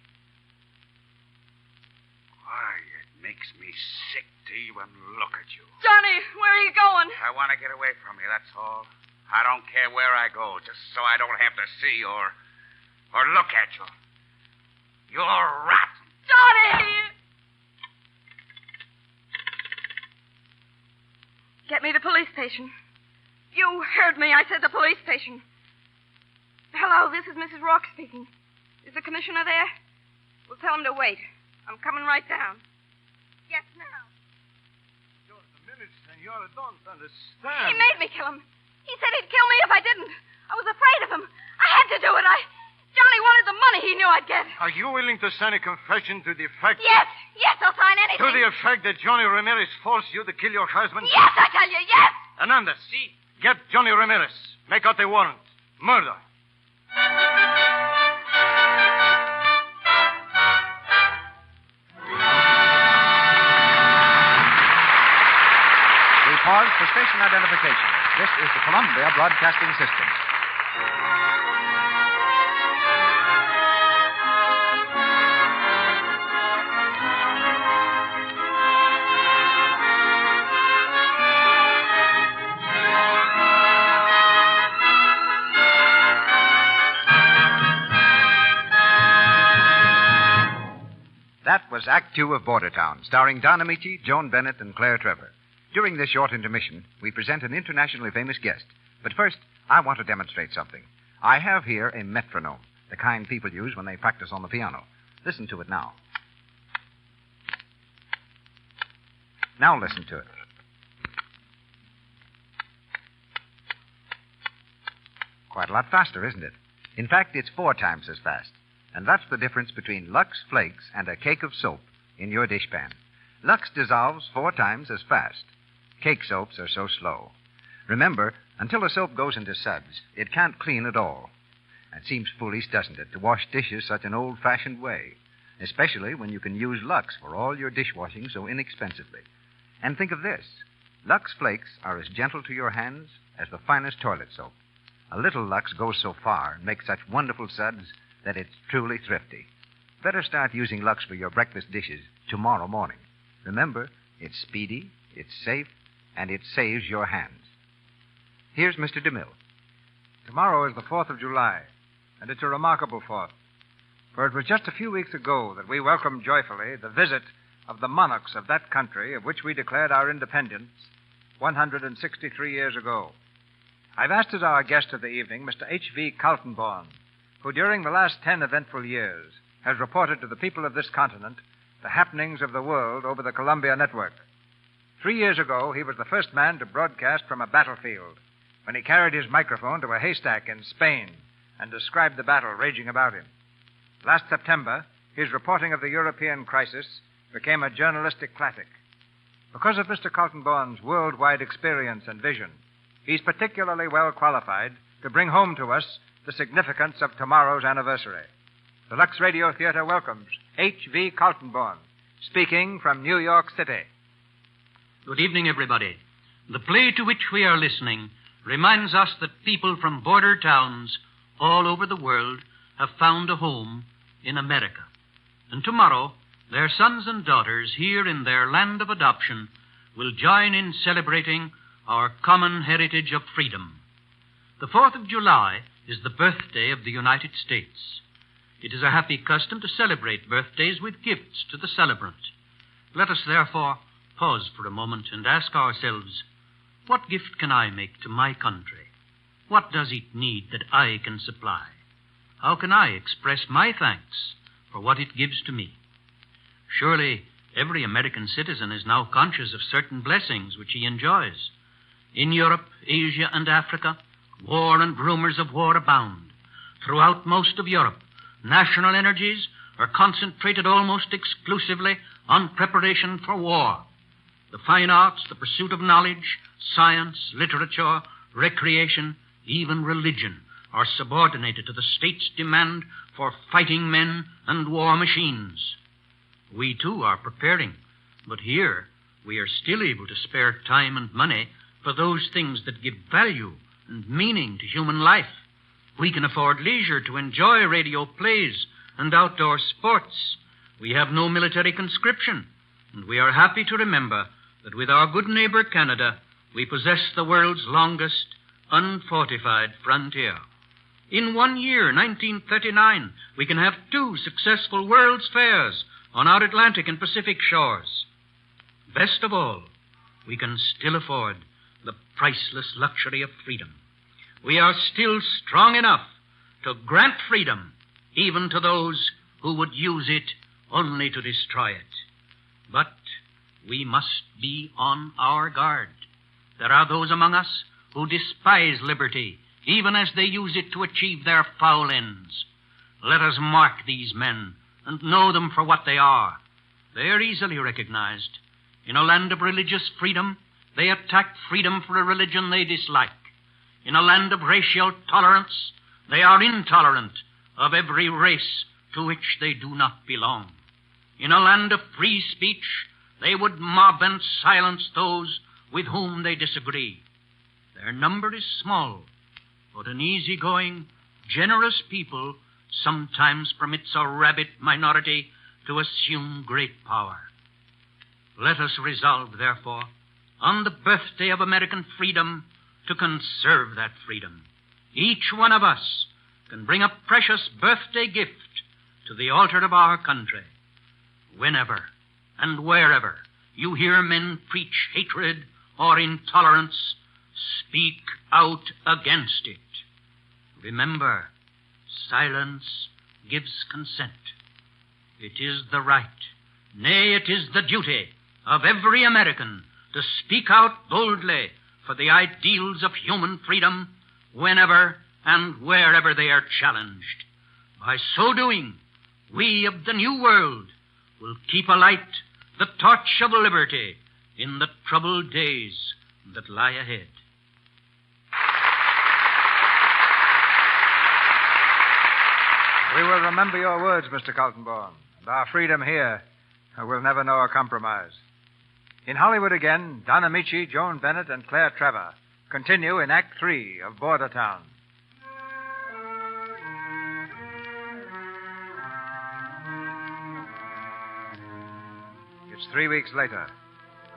Why, it makes me sick to even look at you. Johnny, where are you going? I want to get away from you, that's all. I don't care where I go, just so I don't have to see or look at you. You're rotten. Johnny! Get me to the police station. You heard me. I said the police station. Hello, this is Mrs. Rourke speaking. Is the commissioner there? Well, tell him to wait. I'm coming right down. Yes, now. Just a minute, senor. I don't understand. He made me kill him. He said he'd kill me if I didn't. I was afraid of him. I had to do it. Johnny wanted the money he knew I'd get. Are you willing to sign a confession to the effect... Yes, I'll sign anything. To the effect that Johnny Ramirez forced you to kill your husband? Yes, I tell you, yes. Hernandez. Si. Get Johnny Ramirez. Make out the warrant. Murder. We pause for station identification. This is the Columbia Broadcasting System. That was Act Two of Bordertown, starring Don Amici, Joan Bennett, and Claire Trevor. During this short intermission, we present an internationally famous guest. But first, I want to demonstrate something. I have here a metronome, the kind people use when they practice on the piano. Listen to it now. Now listen to it. Quite a lot faster, isn't it? In fact, it's 4 times as fast. And that's the difference between Lux Flakes and a cake of soap in your dishpan. Lux dissolves 4 times as fast. Cake soaps are so slow. Remember, until a soap goes into suds, it can't clean at all. It seems foolish, doesn't it, to wash dishes such an old-fashioned way, especially when you can use Lux for all your dishwashing so inexpensively. And think of this. Lux Flakes are as gentle to your hands as the finest toilet soap. A little Lux goes so far and makes such wonderful suds that it's truly thrifty. Better start using Lux for your breakfast dishes tomorrow morning. Remember, it's speedy, it's safe, and it saves your hands. Here's Mr. DeMille. Tomorrow is the 4th of July, and it's a remarkable 4th. For it was just a few weeks ago that we welcomed joyfully the visit of the monarchs of that country of which we declared our independence 163 years ago. I've asked as our guest of the evening Mr. H.V. Kaltenborn, who during the last 10 eventful years has reported to the people of this continent the happenings of the world over the Columbia Network. 3 years ago, he was the first man to broadcast from a battlefield when he carried his microphone to a haystack in Spain and described the battle raging about him. Last September, his reporting of the European crisis became a journalistic classic. Because of Mr. Kaltenborn's worldwide experience and vision, he's particularly well qualified to bring home to us the significance of tomorrow's anniversary. The Lux Radio Theater welcomes H.V. Kaltenborn, speaking from New York City. Good evening, everybody. The play to which we are listening reminds us that people from border towns all over the world have found a home in America. And tomorrow, their sons and daughters here in their land of adoption will join in celebrating our common heritage of freedom. The 4th of July is the birthday of the United States. It is a happy custom to celebrate birthdays with gifts to the celebrant. Let us therefore pause for a moment and ask ourselves, what gift can I make to my country? What does it need that I can supply? How can I express my thanks for what it gives to me? Surely every American citizen is now conscious of certain blessings which he enjoys. In Europe, Asia, and Africa, war and rumors of war abound. Throughout most of Europe, national energies are concentrated almost exclusively on preparation for war. The fine arts, the pursuit of knowledge, science, literature, recreation, even religion are subordinated to the state's demand for fighting men and war machines. We, too, are preparing, but here we are still able to spare time and money for those things that give value and meaning to human life. We can afford leisure to enjoy radio plays and outdoor sports. We have no military conscription, and we are happy to remember that with our good neighbor Canada, we possess the world's longest unfortified frontier. In 1 year, 1939, we can have 2 successful World's Fairs on our Atlantic and Pacific shores. Best of all, we can still afford the priceless luxury of freedom. We are still strong enough to grant freedom even to those who would use it only to destroy it. But we must be on our guard. There are those among us who despise liberty, even as they use it to achieve their foul ends. Let us mark these men and know them for what they are. They are easily recognized. In a land of religious freedom, they attack freedom for a religion they dislike. In a land of racial tolerance, they are intolerant of every race to which they do not belong. In a land of free speech, they would mob and silence those with whom they disagree. Their number is small, but an easygoing, generous people sometimes permits a rabid minority to assume great power. Let us resolve, therefore, on the birthday of American freedom to conserve that freedom. Each one of us can bring a precious birthday gift to the altar of our country. Whenever and wherever you hear men preach hatred or intolerance, speak out against it. Remember, silence gives consent. It is the right, nay, it is the duty of every American to speak out boldly for the ideals of human freedom whenever and wherever they are challenged. By so doing, we of the New World will keep alight the torch of liberty in the troubled days that lie ahead. We will remember your words, Mr. Kaltenborn, and our freedom here will never know a compromise. In Hollywood again, Don Amici, Joan Bennett, and Claire Trevor continue in Act 3 of Bordertown. It's 3 weeks later.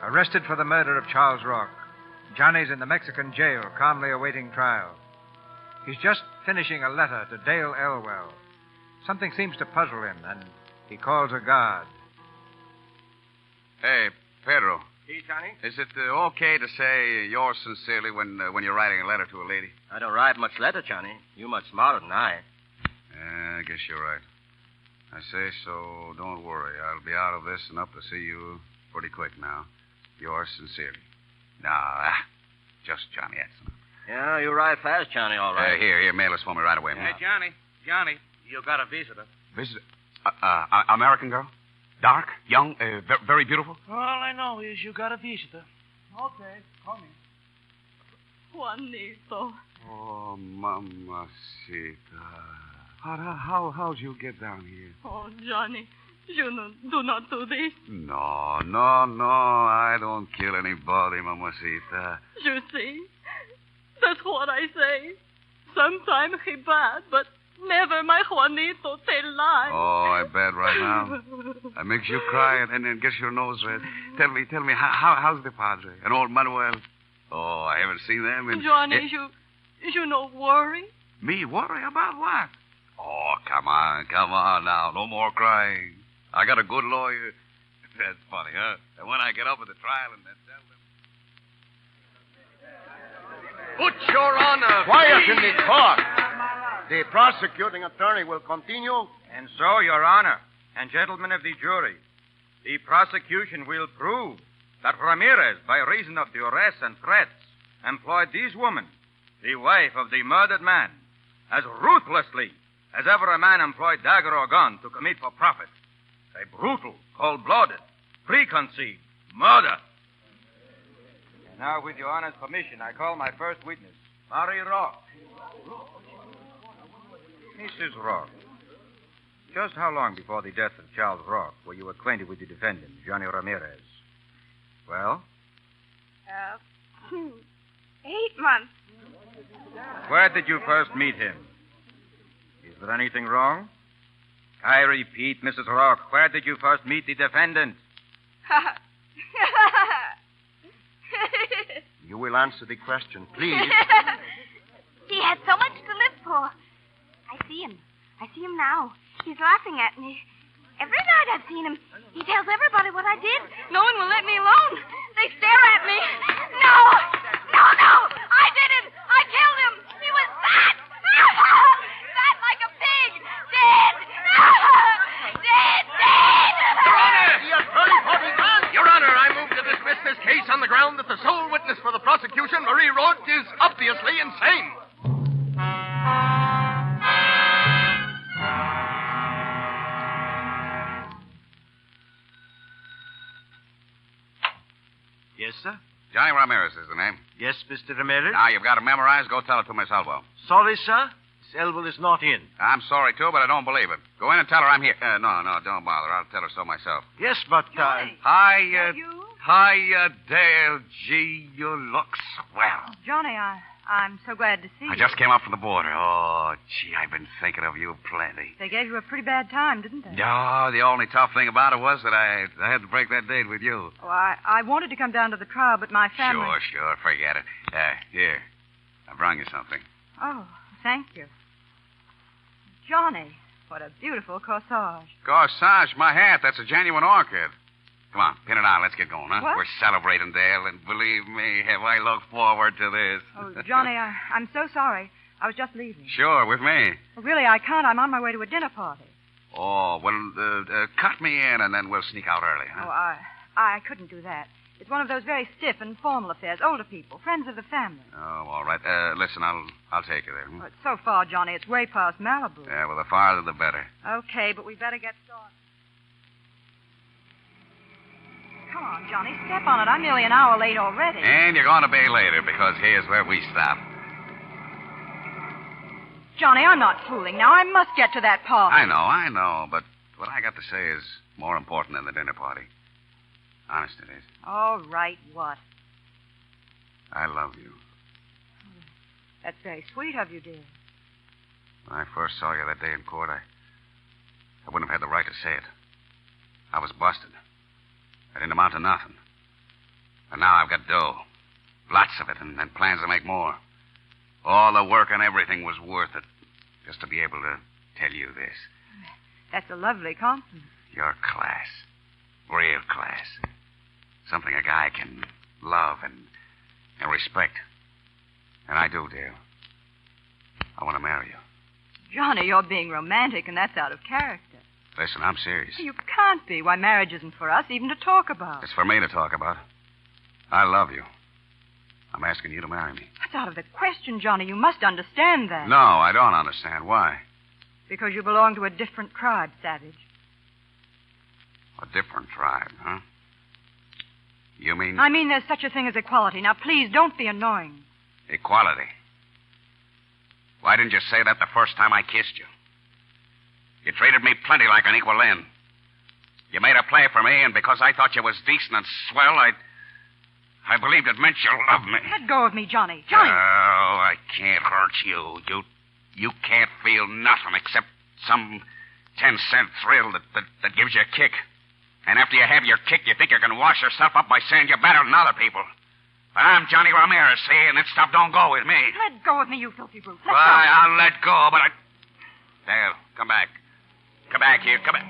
Arrested for the murder of Charles Rock, Johnny's in the Mexican jail, calmly awaiting trial. He's just finishing a letter to Dale Elwell. Something seems to puzzle him, and he calls a guard. Hey, Pedro. See, Johnny? Is it okay to say yours sincerely when you're writing a letter to a lady? I don't write much letter, Johnny. You much smarter than I. I guess you're right. I say so. Don't worry. I'll be out of this and up to see you pretty quick now. Yours sincerely. Nah, just Johnny Edson. Yeah, you ride fast, Johnny, all right. Here, mail this for me right away. Hey, Johnny, you got a visitor. Visitor? American girl? Dark? Young? Very beautiful? All I know is you got a visitor. Okay, come in. Juanito. Oh, mamacita. How'd you get down here? Oh, Johnny, do not do this. No. I don't kill anybody, mamacita. You see? That's what I say. Sometimes he bad, but never my Juanito tell lie. Oh, I bet right now. That makes you cry and then gets your nose red. Tell me, how's the Padre and old Manuel? Oh, I haven't seen them in... Johnny, you no worry? Me worry about what? Oh, come on now. No more crying. I got a good lawyer. That's funny, huh? And when I get up at the trial and then tell them... Put your honor. Quiet in the court. The prosecuting attorney will continue. And so, Your Honor, and gentlemen of the jury, the prosecution will prove that Ramirez, by reason of duress and threats, employed this woman, the wife of the murdered man, as ruthlessly as ever a man employed dagger or gun to commit for profit. A brutal, cold-blooded, preconceived murder. And now, with Your Honor's permission, I call my first witness, Mary Rock. Mrs. Rock, just how long before the death of Charles Rock were you acquainted with the defendant, Johnny Ramirez? Well? 8 months. Where did you first meet him? Is there anything wrong? I repeat, Mrs. Rock, where did you first meet the defendant? You will answer the question, please. He had so much to live for. I see him now. He's laughing at me. Every night I've seen him. He tells everybody what I did. No one will let me alone. They stare at me. No! I did it! I killed him! He was fat! Fat like a pig! Dead! Dead! Your Honor, I move to dismiss this case on the ground that the sole witness for the prosecution, Marie Rourke, is obviously insane. Yes, sir? Johnny Ramirez is the name. Yes, Mr. Ramirez? Now you've got it memorized. Go tell it to Miss Elbow. Sorry, sir. Miss Elbow is not in. I'm sorry, too, but I don't believe it. Go in and tell her I'm here. No, don't bother. I'll tell her so myself. Yes, but... Hiya, Dale. Gee, you look swell. Johnny, I'm so glad to see you. I just came up from the border. Oh, gee, I've been thinking of you plenty. They gave you a pretty bad time, didn't they? No, the only tough thing about it was that I had to break that date with you. Oh, I wanted to come down to the trial, but my family... Sure, forget it. Here, I brought you something. Oh, thank you. Johnny, what a beautiful corsage. Corsage, my hat. That's a genuine orchid. Come on, pin it on. Let's get going, huh? What? We're celebrating, Dale, and believe me, have I looked forward to this. Oh, Johnny, I'm so sorry. I was just leaving. Sure, with me. Well, really, I can't. I'm on my way to a dinner party. Oh, well, cut me in, and then we'll sneak out early, huh? Oh, I couldn't do that. It's one of those very stiff and formal affairs. Older people, friends of the family. Oh, all right. Listen, I'll take you there. Oh, it's so far, Johnny. It's way past Malibu. Yeah, well, the farther the better. Okay, but we better get started. Come on, Johnny, step on it. I'm nearly an hour late already. And you're going to be later, because here's where we stop. Johnny, I'm not fooling now. I must get to that party. I know, but what I got to say is more important than the dinner party. Honest it is. All right, what? I love you. That's very sweet of you, dear. When I first saw you that day in court, I wouldn't have had the right to say it. I was busted. I didn't amount to nothing. And now I've got dough. Lots of it, and plans to make more. All the work and everything was worth it, just to be able to tell you this. That's a lovely compliment. Your class. Real class. Something a guy can love and respect. And I do, dear. I want to marry you. Johnny, you're being romantic, and that's out of character. Listen, I'm serious. You can't be. Why, marriage isn't for us even to talk about. It's for me to talk about. I love you. I'm asking you to marry me. That's out of the question, Johnny. You must understand that. No, I don't understand. Why? Because you belong to a different tribe, Savage. A different tribe, huh? You mean... I mean there's such a thing as equality. Now, please, don't be annoying. Equality. Why didn't you say that the first time I kissed you? You treated me plenty like an equal then. You made a play for me, and because I thought you was decent and swell, I believed it meant you loved me. Let go of me, Johnny. Johnny! Oh, I can't hurt you. You can't feel nothing except some 10-cent thrill that gives you a kick. And after you have your kick, you think you can wash yourself up by saying you're better than other people. But I'm Johnny Ramirez, see, and that stuff don't go with me. Let go of me, you filthy brute. Let Why, go. I'll let go, but Dale, come back. Come back here. Come back.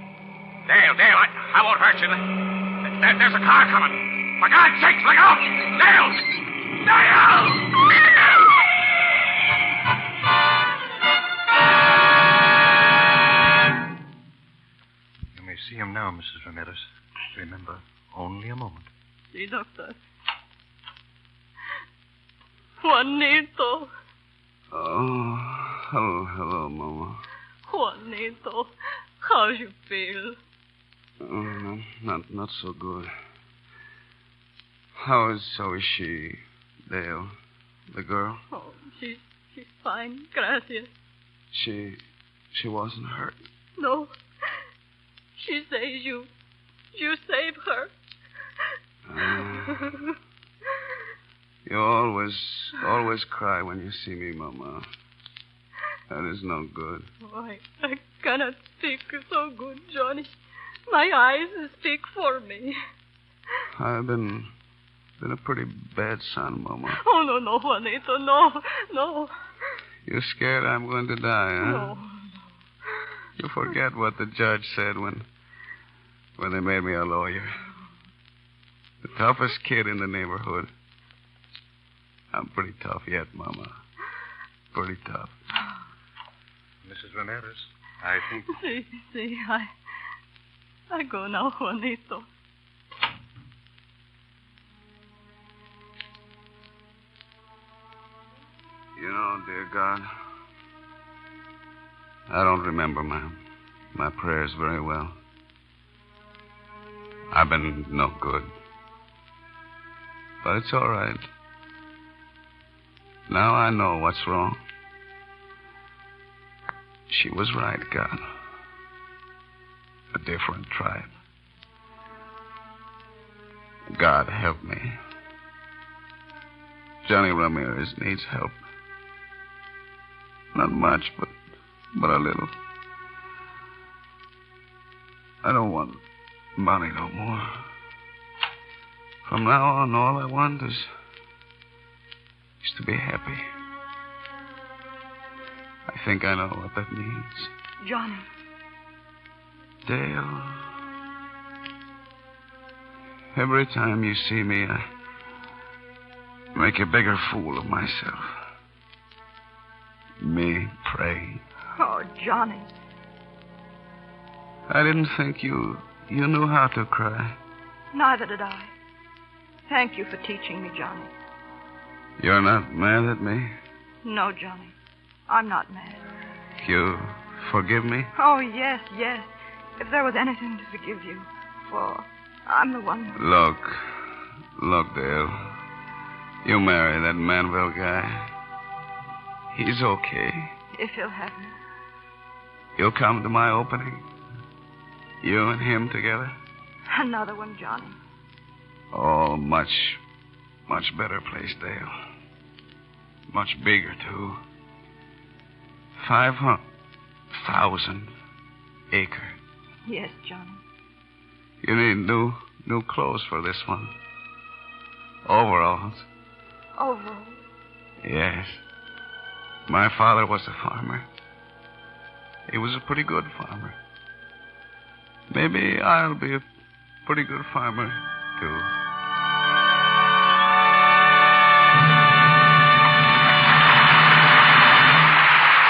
Dale, I won't hurt you. There's a car coming. For God's sake, look out! Dale! You may see him now, Mrs. Ramirez. Remember, only a moment. See, Doctor. Juanito. Oh, hello, Mama. Juanito, how you feel? Oh, not so good. How is she, Dale, the girl? Oh, she's fine, gracias. She wasn't hurt. No. She says you saved her. You always cry when you see me, Mama. That is no good. Oh, I cannot speak so good, Johnny. My eyes speak for me. I've been a pretty bad son, Mama. Oh, no, Juanito, no. You're scared I'm going to die, huh? No. You forget what the judge said when they made me a lawyer. The toughest kid in the neighborhood. I'm pretty tough yet, Mama. Pretty tough. Mrs. Ramirez, I think... See, I go now, Juanito. You know, dear God, I don't remember my prayers very well. I've been no good. But it's all right. Now I know what's wrong. She was right, God. A different tribe. God help me. Johnny Ramirez needs help. Not much, but a little. I don't want money no more. From now on, all I want is to be happy. I think I know what that means. Johnny. Dale. Every time you see me, I make a bigger fool of myself. Me pray. Oh, Johnny. I didn't think you knew how to cry. Neither did I. Thank you for teaching me, Johnny. You're not mad at me? No, Johnny. I'm not mad. You forgive me? Oh, yes. If there was anything to forgive you for, I'm the one. Look, Dale. You marry that Manville guy. He's okay. If he'll have me. You'll come to my opening? You and him together? Another one, Johnny. Oh, much better place, Dale. Much bigger, too. 500,000 acre. Yes, Johnny. You need new clothes for this one. Overalls. Overalls? Yes. My father was a farmer. He was a pretty good farmer. Maybe I'll be a pretty good farmer, too.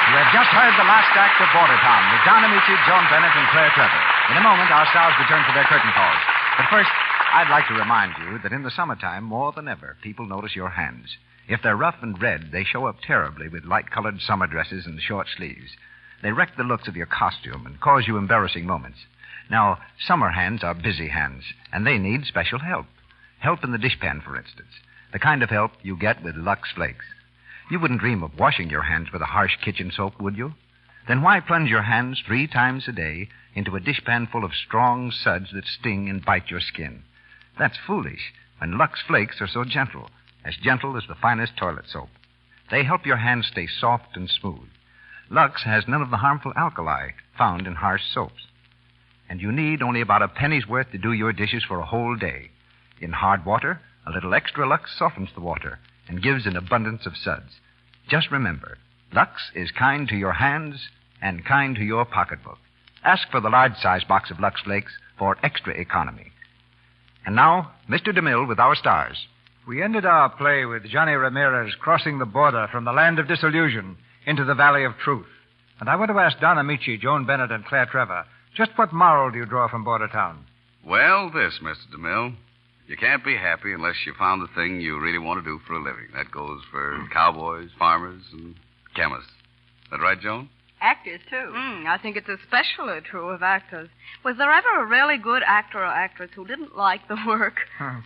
You have just just heard the last act of Bordertown with Don Amici, Joan Bennett, and Claire Trevor. In a moment, our stars return for their curtain calls. But first, I'd like to remind you that in the summertime, more than ever, people notice your hands. If they're rough and red, they show up terribly with light-colored summer dresses and short sleeves. They wreck the looks of your costume and cause you embarrassing moments. Now, summer hands are busy hands, and they need special help. Help in the dishpan, for instance. The kind of help you get with Lux Flakes. You wouldn't dream of washing your hands with a harsh kitchen soap, would you? Then why plunge your hands 3 times a day into a dishpan full of strong suds that sting and bite your skin? That's foolish, when Lux Flakes are so gentle as the finest toilet soap. They help your hands stay soft and smooth. Lux has none of the harmful alkali found in harsh soaps. And you need only about a penny's worth to do your dishes for a whole day. In hard water, a little extra Lux softens the water and gives an abundance of suds. Just remember, Lux is kind to your hands and kind to your pocketbook. Ask for the large-size box of Lux Flakes for extra economy. And now, Mr. DeMille with our stars. We ended our play with Johnny Ramirez crossing the border from the land of disillusion into the valley of truth. And I want to ask Don Amici, Joan Bennett, and Claire Trevor, just what moral do you draw from Bordertown? Well, this, Mr. DeMille. You can't be happy unless you found the thing you really want to do for a living. That goes for cowboys, farmers, and chemists. Is that right, Joan? Actors, too. I think it's especially true of actors. Was there ever a really good actor or actress who didn't like the work?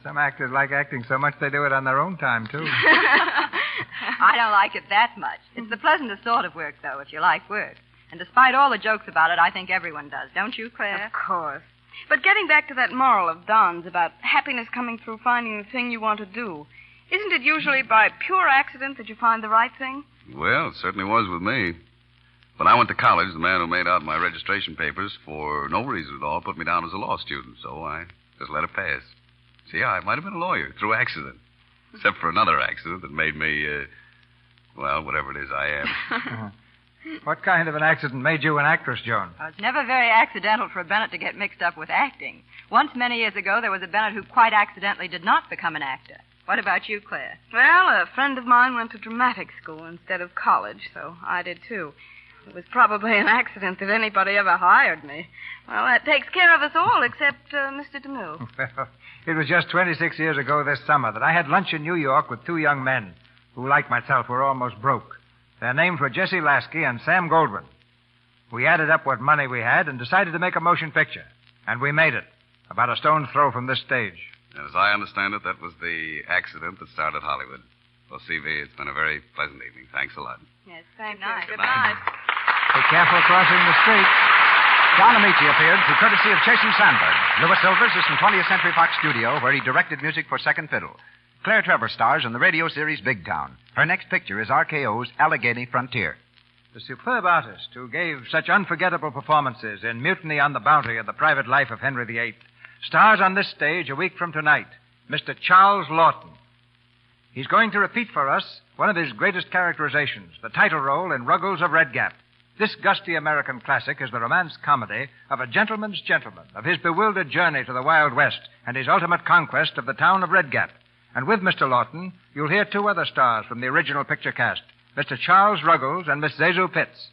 Some actors like acting so much they do it on their own time, too. I don't like it that much. It's the pleasantest sort of work, though, if you like work. And despite all the jokes about it, I think everyone does. Don't you, Claire? Of course. But getting back to that moral of Don's about happiness coming through finding the thing you want to do, isn't it usually by pure accident that you find the right thing? Well, it certainly was with me. When I went to college, the man who made out my registration papers for no reason at all put me down as a law student, so I just let it pass. See, I might have been a lawyer through accident. Except for another accident that made me, whatever it is I am. What kind of an accident made you an actress, Joan? Well, it's never very accidental for a Bennett to get mixed up with acting. Once, many years ago, there was a Bennett who quite accidentally did not become an actor. What about you, Claire? Well, a friend of mine went to dramatic school instead of college, so I did, too. It was probably an accident that anybody ever hired me. Well, that takes care of us all except Mr. DeMille. Well, it was just 26 years ago this summer that I had lunch in New York with 2 young men who, like myself, were almost broke. Their names were Jesse Lasky and Sam Goldwyn. We added up what money we had and decided to make a motion picture. And we made it, about a stone's throw from this stage. And as I understand it, that was the accident that started Hollywood. Well, CV, it's been a very pleasant evening. Thanks a lot. Yes, thank you. Good night. Be careful crossing the street. Don Amici appeared through courtesy of Jason Sandberg. Louis Silvers is from 20th Century Fox Studio, where he directed music for Second Fiddle. Claire Trevor stars in the radio series Big Town. Her next picture is RKO's Allegheny Frontier. The superb artist who gave such unforgettable performances in Mutiny on the Bounty and the Private Life of Henry VIII stars on this stage a week from tonight, Mr. Charles Lawton. He's going to repeat for us one of his greatest characterizations, the title role in Ruggles of Red Gap. This gusty American classic is the romance comedy of a gentleman's gentleman, of his bewildered journey to the Wild West and his ultimate conquest of the town of Red Gap. And with Mr. Lawton, you'll hear 2 other stars from the original picture cast, Mr. Charles Ruggles and Miss Zazu Pitts.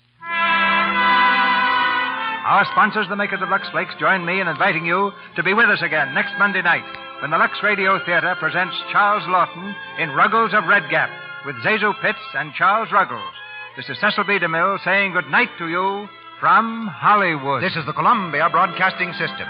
Our sponsors, the makers of Lux Flakes, join me in inviting you to be with us again next Monday night when the Lux Radio Theater presents Charles Lawton in Ruggles of Red Gap with Zazu Pitts and Charles Ruggles. This is Cecil B. DeMille saying good night to you from Hollywood. This is the Columbia Broadcasting System.